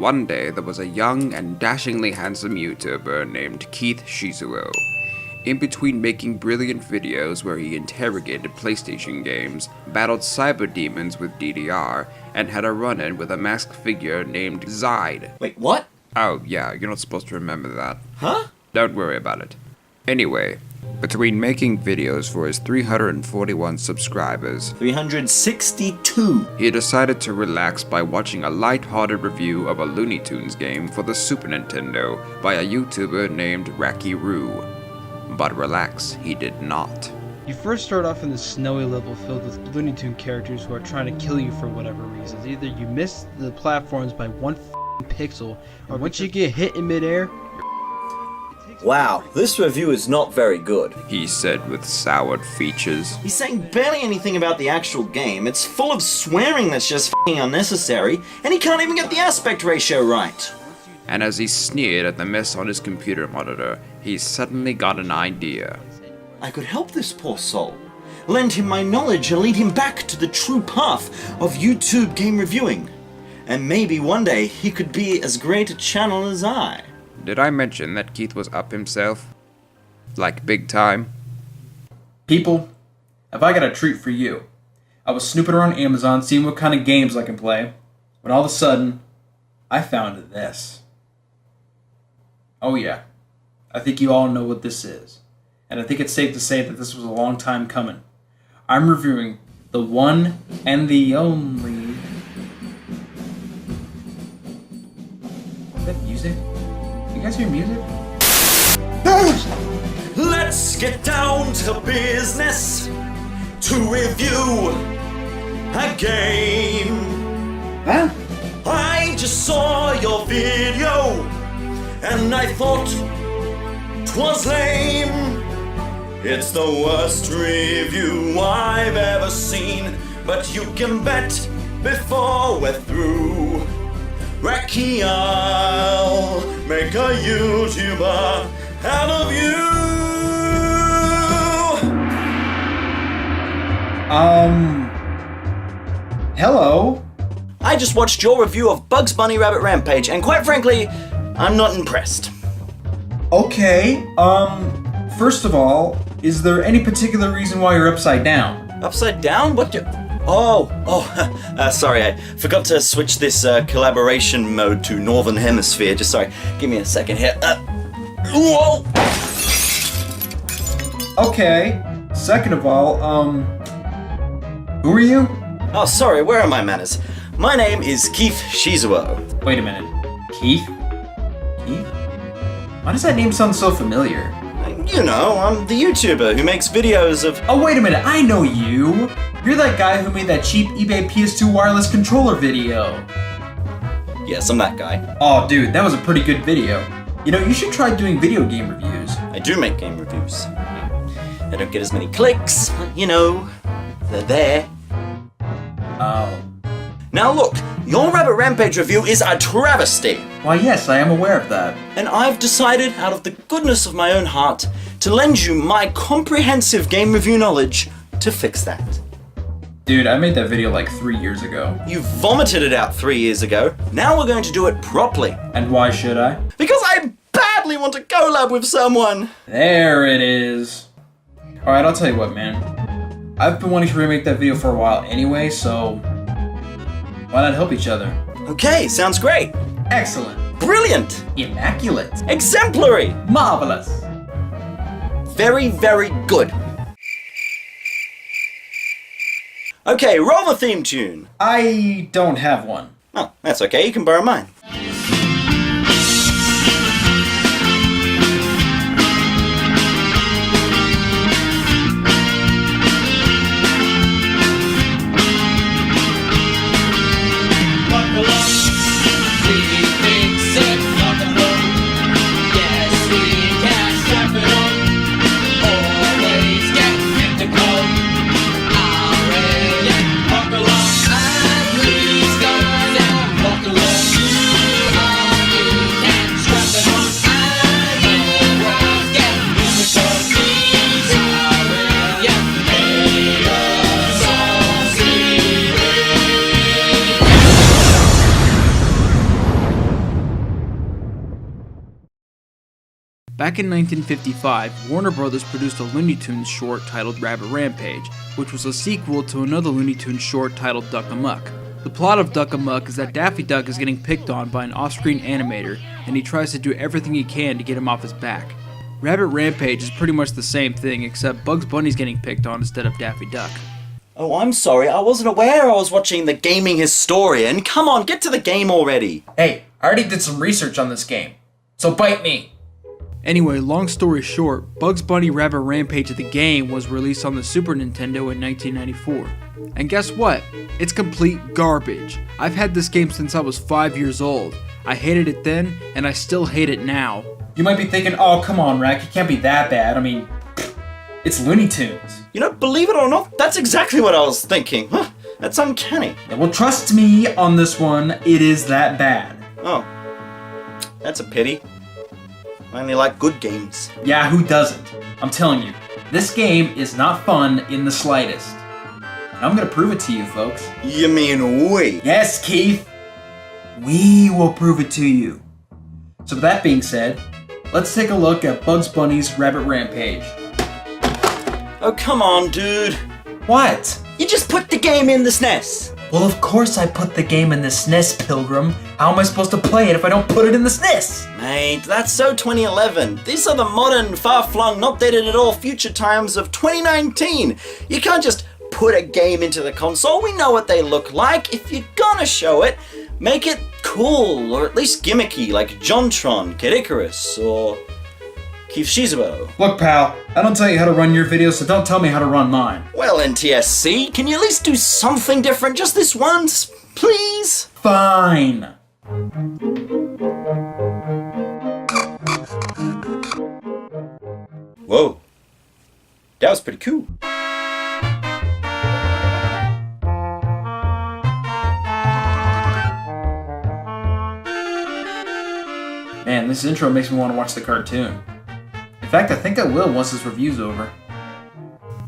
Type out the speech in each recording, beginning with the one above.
one day there was a young and dashingly handsome YouTuber named KeithShizuo. In between making brilliant videos where he interrogated PlayStation games, battled cyber demons with DDR, and had a run-in with a masked figure named Zide. Wait, what? Oh yeah, you're not supposed to remember that. Huh? Don't worry about it. Anyway, between making videos for his 341 subscribers, 362. he decided to relax by watching a light-hearted review of a Looney Tunes game for the Super Nintendo by a YouTuber named Rackyrou. But relax, he did not. You first start off in the snowy level filled with Looney Tune characters who are trying to kill you for whatever reasons. Either you miss the platforms by one pixel, or once you get hit in midair, Wow, this review is not very good. He said with soured features. He's saying barely anything about the actual game. It's full of swearing that's just f***ing unnecessary, and he can't even get the aspect ratio right. And as he sneered at the mess on his computer monitor, he suddenly got an idea. I could help this poor soul. Lend him my knowledge and lead him back to the true path of YouTube game reviewing. And maybe one day he could be as great a channel as I. Did I mention that Keith was up himself? Like big time? People, have I got a treat for you? I was snooping around Amazon seeing what kind of games I can play, when all of a sudden, I found this. Oh yeah, I think you all know what this is, and I think it's safe to say that this was a long time coming. I'm reviewing the one and the only... Is that music? You guys hear music? Let's get down to business to review a game. Huh? I just saw your video and I thought 'twas lame. It's the worst review I've ever seen, but you can bet before we're through, Racky, I'll make a YouTuber out of you. Hello? I just watched your review of Bugs Bunny Rabbit Rampage, and quite frankly, I'm not impressed. Okay, first of all, is there any particular reason why you're upside down? Upside down? What do... sorry, I forgot to switch this collaboration mode to Northern Hemisphere. Just sorry, give me a second here. Whoa! Okay, second of all, who are you? Oh, sorry, where are my manners? My name is KeithShizuo. Wait a minute, Keith? Keith? Why does that name sound so familiar? You know, I'm the YouTuber who makes videos of... Oh, wait a minute, I know you! You're that guy who made that cheap eBay PS2 wireless controller video. Yes, I'm that guy. Oh, dude, that was a pretty good video. You know, you should try doing video game reviews. I do make game reviews. I don't get as many clicks, but you know, they're there. Oh. Now look, your Rabbit Rampage review is a travesty. Why, yes, I am aware of that. And I've decided, out of the goodness of my own heart, to lend you my comprehensive game review knowledge to fix that. Dude, I made that video like 3 years ago. You vomited it out 3 years ago. Now we're going to do it properly. And why should I? Because I badly want to collab with someone. There it is. Alright, I'll tell you what, man. I've been wanting to remake that video for a while anyway, so... why not help each other? Okay, sounds great. Excellent. Brilliant. Immaculate. Exemplary. Marvelous. Very, very good. Okay, roll the theme tune. I don't have one. Oh, that's okay, you can borrow mine. Back in 1955, Warner Bros. Produced a Looney Tunes short titled Rabbit Rampage, which was a sequel to another Looney Tunes short titled Duck Amuck. The plot of Duck Amuck is that Daffy Duck is getting picked on by an off-screen animator, and he tries to do everything he can to get him off his back. Rabbit Rampage is pretty much the same thing, except Bugs Bunny's getting picked on instead of Daffy Duck. Oh, I'm sorry, I wasn't aware I was watching the Gaming Historian. Come on, get to the game already. Hey, I already did some research on this game, so bite me. Anyway, long story short, Bugs Bunny Rabbit Rampage the game was released on the Super Nintendo in 1994. And guess what? It's complete garbage. I've had this game since I was 5 years old. I hated it then, and I still hate it now. You might be thinking, oh, come on, Rack, it can't be that bad. I mean, it's Looney Tunes. You know, believe it or not, that's exactly what I was thinking. Huh, that's uncanny. Yeah, well, trust me on this one, it is that bad. Oh, that's a pity. I only like good games. Yeah, who doesn't? I'm telling you, this game is not fun in the slightest. And I'm gonna prove it to you, folks. You mean we? Yes, Keith! We will prove it to you. So with that being said, let's take a look at Bugs Bunny's Rabbit Rampage. Oh, come on, dude. What? You just put the game in the SNES. Well, of course I put the game in the SNES, Pilgrim. How am I supposed to play it if I don't put it in the SNES? Mate, that's so 2011. These are the modern, far-flung, not dated at all future times of 2019. You can't just put a game into the console. We know what they look like. If you're gonna show it, make it cool, or at least gimmicky, like JonTron, Kid Icarus, or KeithShizuo. Look, pal, I don't tell you how to run your videos, so don't tell me how to run mine. Well, NTSC, can you at least do something different just this once, please? Fine. Whoa. That was pretty cool. Man, this intro makes me want to watch the cartoon. In fact, I think I will once this review's over.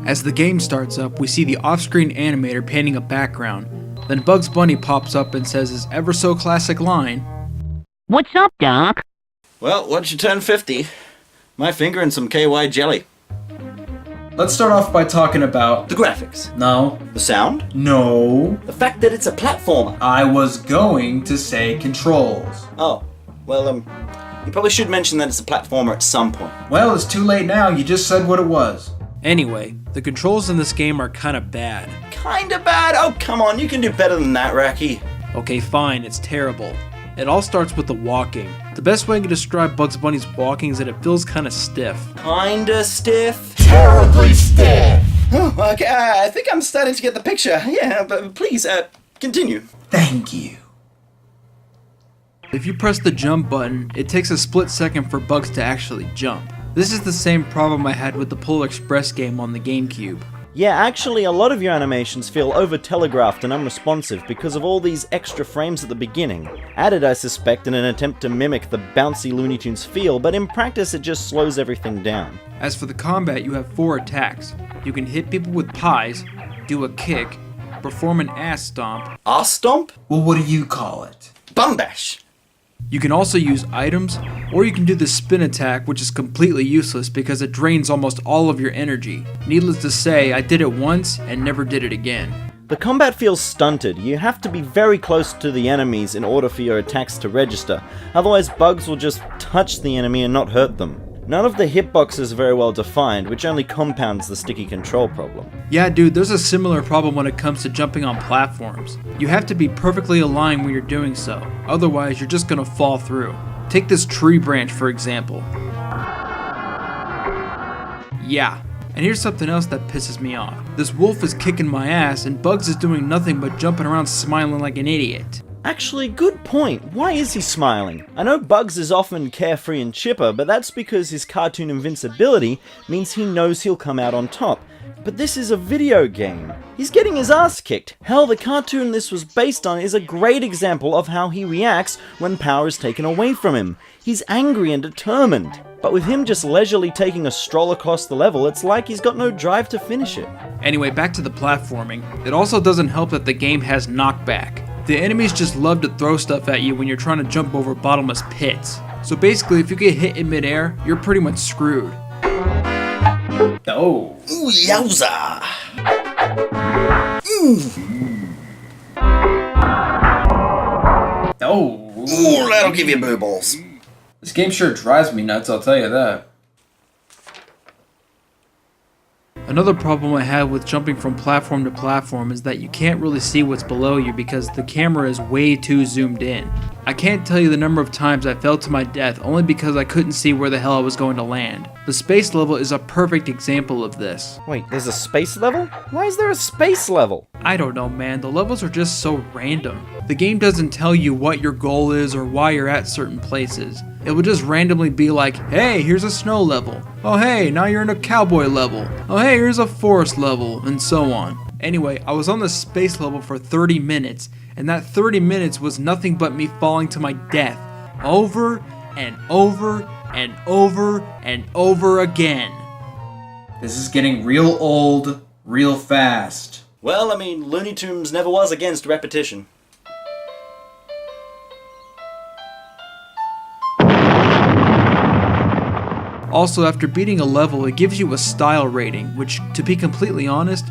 As the game starts up, we see the off-screen animator painting a background. Then Bugs Bunny pops up and says his ever-so classic line, "What's up, Doc?" Well, once you turn 50, my finger and some KY jelly. Let's start off by talking about... The graphics. No. The sound. No. The fact that it's a platformer. I was going to say controls. Oh, well, you probably should mention that it's a platformer at some point. Well, it's too late now. You just said what it was. Anyway, the controls in this game are kinda bad. Kinda bad? Oh, come on, you can do better than that, Racky. Okay, fine, it's terrible. It all starts with the walking. The best way I can describe Bugs Bunny's walking is that it feels kinda stiff. Kinda stiff? Terribly stiff. Oh, okay, I think I'm starting to get the picture. Yeah, but please, continue. Thank you. If you press the jump button, it takes a split second for Bugs to actually jump. This is the same problem I had with the Polar Express game on the GameCube. Yeah, actually, a lot of your animations feel over-telegraphed and unresponsive because of all these extra frames at the beginning. Added, I suspect, in an attempt to mimic the bouncy Looney Tunes feel, but in practice it just slows everything down. As for the combat, you have 4 attacks. You can hit people with pies, do a kick, perform an ass stomp. Ass stomp? Well, what do you call it? Bum bash. You can also use items, or you can do the spin attack, which is completely useless because it drains almost all of your energy. Needless to say, I did it once and never did it again. The combat feels stunted. You have to be very close to the enemies in order for your attacks to register, otherwise Bugs will just touch the enemy and not hurt them. None of the hitboxes are very well defined, which only compounds the sticky control problem. Yeah, dude, there's a similar problem when it comes to jumping on platforms. You have to be perfectly aligned when you're doing so, otherwise you're just gonna fall through. Take this tree branch for example. Yeah, and here's something else that pisses me off. This wolf is kicking my ass and Bugs is doing nothing but jumping around smiling like an idiot. Actually, good point. Why is he smiling? I know Bugs is often carefree and chipper, but that's because his cartoon invincibility means he knows he'll come out on top. But this is a video game. He's getting his ass kicked. Hell, the cartoon this was based on is a great example of how he reacts when power is taken away from him. He's angry and determined. But with him just leisurely taking a stroll across the level, it's like he's got no drive to finish it. Anyway, back to the platforming. It also doesn't help that the game has knockback. The enemies just love to throw stuff at you when you're trying to jump over bottomless pits. So basically, if you get hit in midair, you're pretty much screwed. Oh. Ooh, yowza! Oh. Ooh, that'll give you boo balls. This game sure drives me nuts, I'll tell you that. Another problem I have with jumping from platform to platform is that you can't really see what's below you because the camera is way too zoomed in. I can't tell you the number of times I fell to my death only because I couldn't see where the hell I was going to land. The space level is a perfect example of this. Wait, there's a space level? Why is there a space level? I don't know, man, the levels are just so random. The game doesn't tell you what your goal is or why you're at certain places. It will just randomly be like, hey, here's a snow level. Oh hey, now you're in a cowboy level. Oh hey, here's a forest level, and so on. Anyway, I was on the space level for 30 minutes, and that 30 minutes was nothing but me falling to my death. Over and over and over and over again. This is getting real old, real fast. Well, I mean, Looney Tunes never was against repetition. Also, after beating a level, it gives you a style rating, which, to be completely honest,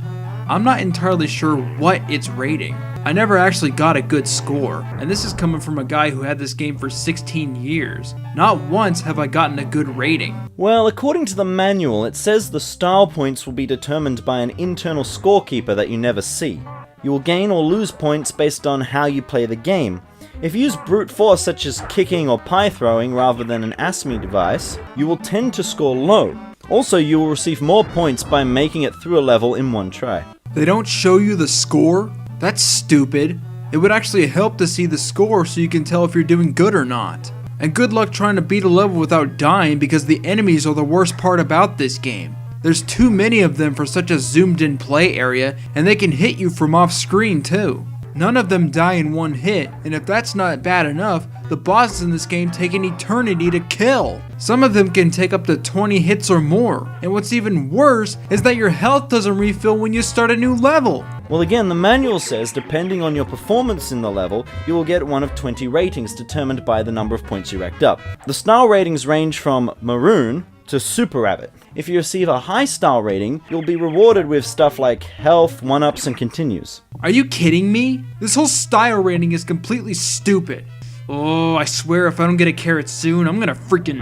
I'm not entirely sure what it's rating. I never actually got a good score, and this is coming from a guy who had this game for 16 years. Not once have I gotten a good rating. Well, according to the manual, it says the style points will be determined by an internal scorekeeper that you never see. You will gain or lose points based on how you play the game. If you use brute force such as kicking or pie throwing rather than an ASME device, you will tend to score low. Also, you will receive more points by making it through a level in one try. They don't show you the score? That's stupid. It would actually help to see the score so you can tell if you're doing good or not. And good luck trying to beat a level without dying because the enemies are the worst part about this game. There's too many of them for such a zoomed in play area, and they can hit you from off screen too. None of them die in one hit, and if that's not bad enough, the bosses in this game take an eternity to kill. Some of them can take up to 20 hits or more, and what's even worse is that your health doesn't refill when you start a new level. Well, again, the manual says depending on your performance in the level, you will get one of 20 ratings determined by the number of points you racked up. The style ratings range from Maroon to Super Rabbit. If you receive a high style rating, you'll be rewarded with stuff like health, 1-ups, and continues. Are you kidding me? This whole style rating is completely stupid. Oh, I swear if I don't get a carrot soon, I'm gonna freaking...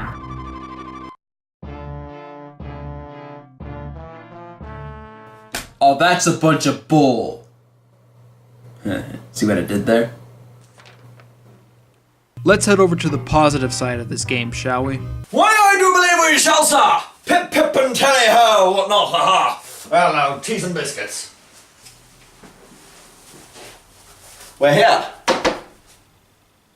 Oh, that's a bunch of bull. See what I did there? Let's head over to the positive side of this game, shall we? Why I do believe we shall, sir! Pip, pip, and tally-ho, whatnot, ha-ha! Well, now, teas and biscuits. We're here.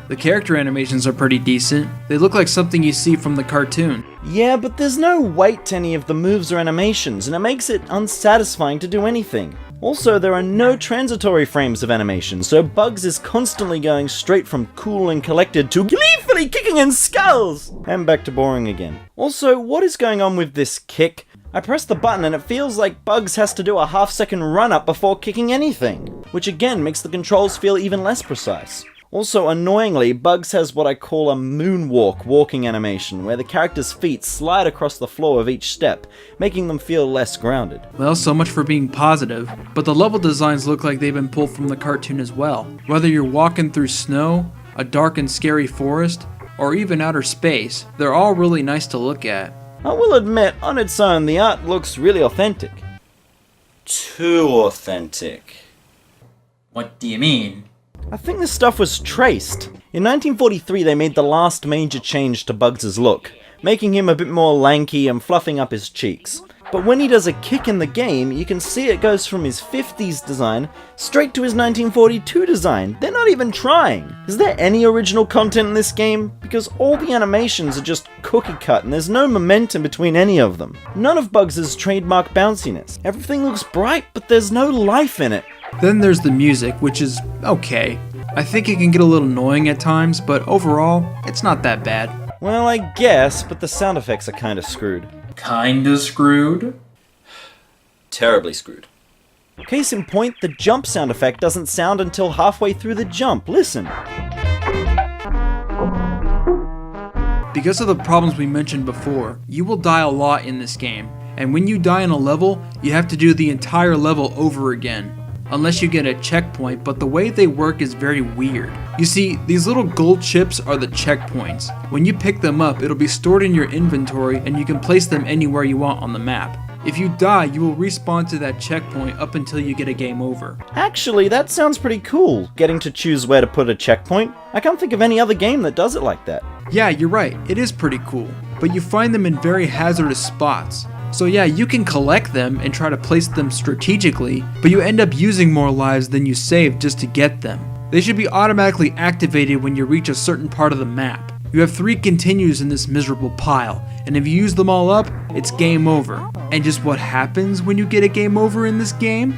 The character animations are pretty decent. They look like something you see from the cartoon. Yeah, but there's no weight to any of the moves or animations, and it makes it unsatisfying to do anything. Also, there are no transitory frames of animation, so Bugs is constantly going straight from cool and collected to gleefully kicking in skulls! And back to boring again. Also, what is going on with this kick? I press the button and it feels like Bugs has to do a half-second run-up before kicking anything, which again makes the controls feel even less precise. Also, annoyingly, Bugs has what I call a moonwalk walking animation, where the character's feet slide across the floor of each step, making them feel less grounded. Well, so much for being positive. But the level designs look like they've been pulled from the cartoon as well. Whether you're walking through snow, a dark and scary forest, or even outer space, they're all really nice to look at. I will admit, on its own, the art looks really authentic. Too authentic. What do you mean? I think this stuff was traced. In 1943 they made the last major change to Bugs' look, making him a bit more lanky and fluffing up his cheeks. But when he does a kick in the game, you can see it goes from his 50s design straight to his 1942 design. They're not even trying. Is there any original content in this game? Because all the animations are just cookie cut and there's no momentum between any of them. None of Bugs' trademark bounciness. Everything looks bright, but there's no life in it. Then there's the music, which is okay. I think it can get a little annoying at times, but overall, it's not that bad. Well, I guess, but the sound effects are kinda screwed. Kinda screwed? Terribly screwed. Case in point, the jump sound effect doesn't sound until halfway through the jump. Listen. Because of the problems we mentioned before, you will die a lot in this game, and when you die in a level, you have to do the entire level over again. Unless you get a checkpoint, but the way they work is very weird. You see, these little gold chips are the checkpoints. When you pick them up, it'll be stored in your inventory and you can place them anywhere you want on the map. If you die, you will respawn to that checkpoint up until you get a game over. Actually, that sounds pretty cool, getting to choose where to put a checkpoint. I can't think of any other game that does it like that. Yeah, you're right, it is pretty cool, but you find them in very hazardous spots. So yeah, you can collect them and try to place them strategically, but you end up using more lives than you saved just to get them. They should be automatically activated when you reach a certain part of the map. You have 3 continues in this miserable pile, and if you use them all up, it's game over. And just what happens when you get a game over in this game?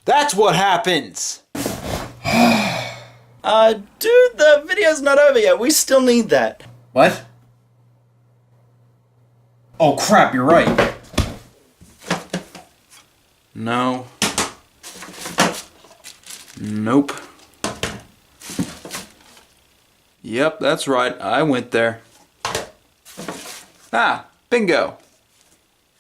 That's what happens! Dude, the video's not over yet. We still need that. What? Oh crap, you're right. No. Nope. Yep, that's right. I went there. Ah, bingo.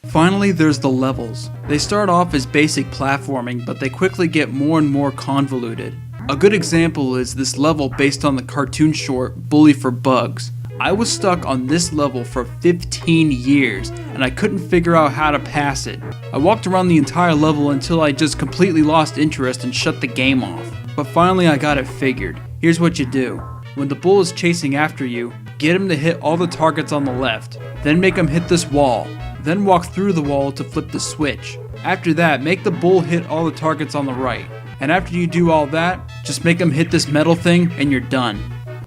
Finally, there's the levels. They start off as basic platforming, but they quickly get more and more convoluted. A good example is this level based on the cartoon short Bully for Bugs. I was stuck on this level for 15 years, and I couldn't figure out how to pass it. I walked around the entire level until I just completely lost interest and shut the game off. But finally I got it figured. Here's what you do. When the bull is chasing after you, get him to hit all the targets on the left, then make him hit this wall, then walk through the wall to flip the switch. After that, make the bull hit all the targets on the right. And after you do all that, just make him hit this metal thing and you're done.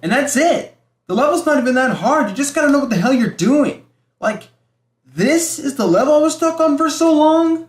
And that's it! The level's not even that hard, you just gotta know what the hell you're doing. Like, this is the level I was stuck on for so long?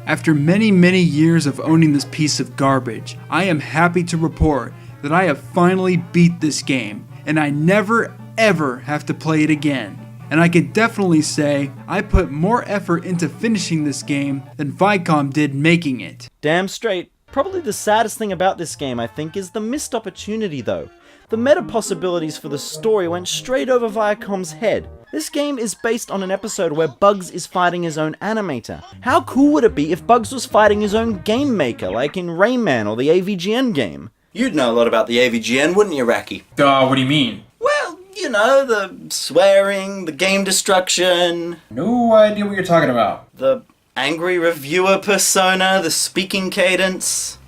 After many years of owning this piece of garbage, I am happy to report that I have finally beat this game, and I never ever have to play it again. And I can definitely say I put more effort into finishing this game than Viacom did making it. Damn straight. Probably the saddest thing about this game, I think, is the missed opportunity though. The meta possibilities for the story went straight over Viacom's head. This game is based on an episode where Bugs is fighting his own animator. How cool would it be if Bugs was fighting his own game maker, like in Rayman or the AVGN game? You'd know a lot about the AVGN, wouldn't you, Racky? What do you mean? Well, you know, the swearing, the game destruction, No idea what you're talking about. the angry reviewer persona, the speaking cadence,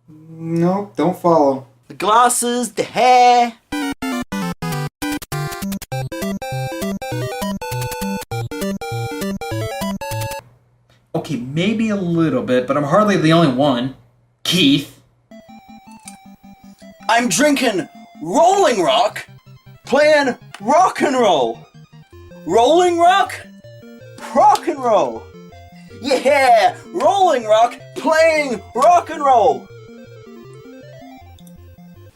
Nope, don't follow. the glasses, the hair. Okay, maybe a little bit, but I'm hardly the only one. Keith. I'm drinking Rolling Rock, playing rock and roll. Rolling Rock, rock and roll. Yeah, Rolling Rock, playing rock and roll.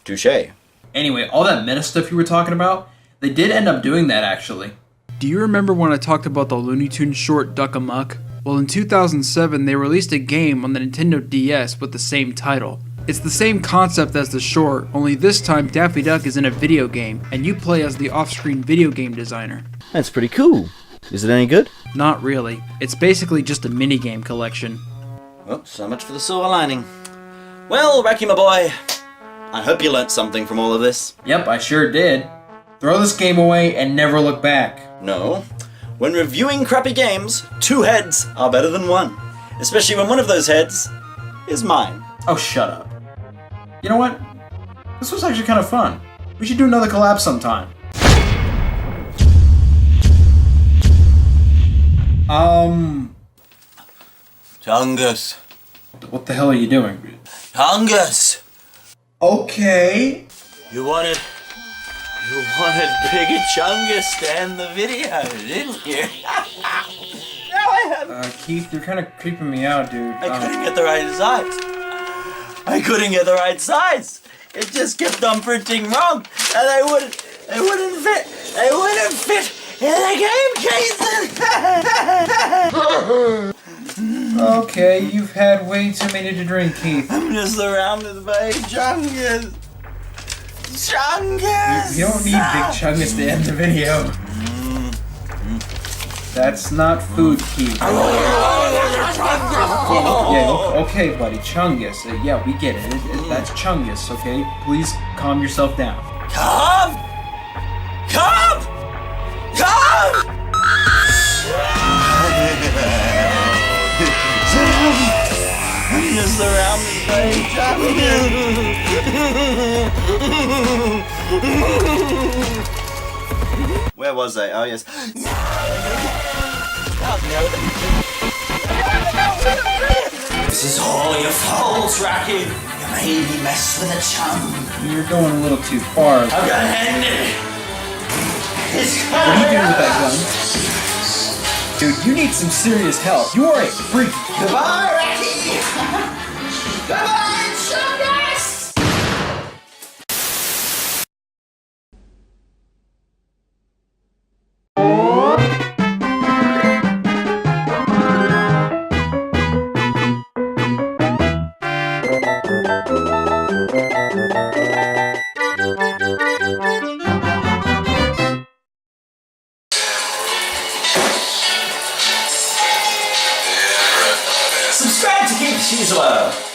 Touché. Anyway, all that meta stuff you were talking about, they did end up doing that actually. Do you remember when I talked about the Looney Tunes short Duck Amuck? Well, in 2007, they released a game on the Nintendo DS with the same title. It's the same concept as the short, only this time Daffy Duck is in a video game, and you play as the off-screen video game designer. That's pretty cool. Is it any good? Not really. It's basically just a minigame collection. Well, so much for the silver lining. Well, Racky, my boy, I hope you learnt something from all of this. Yep, I sure did. Throw this game away and never look back. No. When reviewing crappy games, 2 heads are better than 1. Especially when one of those heads is mine. Oh, shut up. You know what? This was actually kind of fun. We should do another collab sometime. Chungus. What the hell are you doing? Chungus! Okay. You wanted bigger Chungus to end the video, didn't you? Now I have. Keith, you're kind of creeping me out, dude. I couldn't get the right size. I couldn't get the right size. It just kept on printing wrong, and I wouldn't. They wouldn't fit. They wouldn't fit in the game, Keith. Okay, you've had way too many to drink, Keith. I'm just surrounded by chungus. Chungus. You don't need Big Chungus to end the video. That's not food, Keith. Yeah, okay, buddy, Chungus. Yeah, we get it. That's Chungus, okay? Please calm yourself down. Come! Come! Come! I'm just surrounded by chungus. Where was I? Oh, yes. This is all your fault, Racky. You made me mess with a chum. You're going a little too far. I'm gonna end it. What are you doing with that gun? Dude, you need some serious help. You are a freak. Goodbye, Racky. Goodbye, Chungus. Subscribe to KeithShizuo.